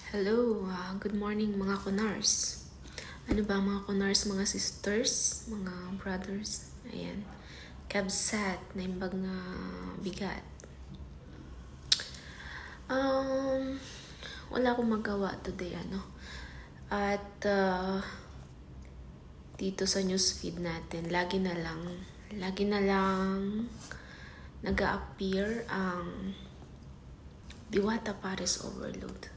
Hello, good morning mga kunars. Ano ba mga kunars, mga sisters, mga brothers? Ayan, kabsat na imbag nga bigat. Wala akong magawa today, At dito sa newsfeed natin, lagi na lang nag-a-appear ang Diwata Pares Overload.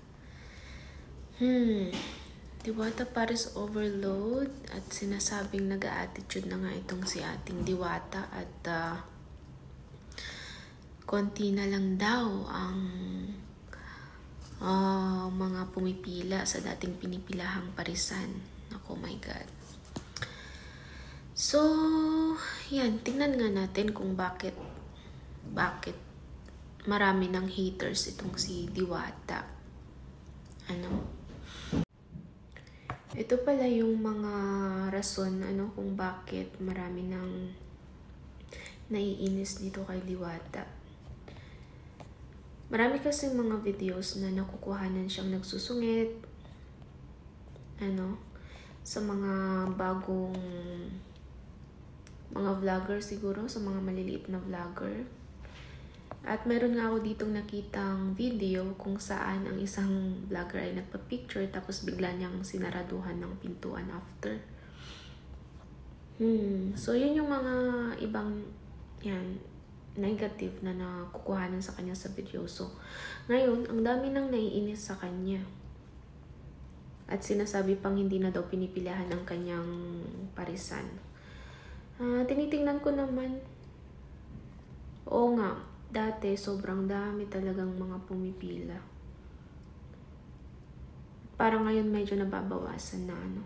Diwata Pares Overload at sinasabing nag-a-attitude na nga itong si ating Diwata at konti na lang daw ang mga pumipila sa dating pinipilahang parisan. Oh my God. So, yan, tingnan nga natin kung bakit marami ng haters itong si Diwata. Ito pala yung mga rason kung bakit marami nang naiinis dito kay Diwata. Marami kasi mga videos na nakukuhanan siyang nagsusungit sa mga bagong mga vlogger siguro, sa mga maliliit na vlogger. At meron nga ako ditong nakitang video kung saan ang isang vlogger ay nagpa-picture tapos bigla niyang sinaraduhan ng pintuan after. So yun yung mga ibang negative na nakukuhanan sa kanya sa video. So ngayon, ang dami nang naiinis sa kanya. At sinasabi pang hindi na daw pinipilahan ng kanyang parisan. Tinitingnan ko naman, oo nga, dati sobrang dami talagang mga pumipila. Parang ngayon medyo nababawasan na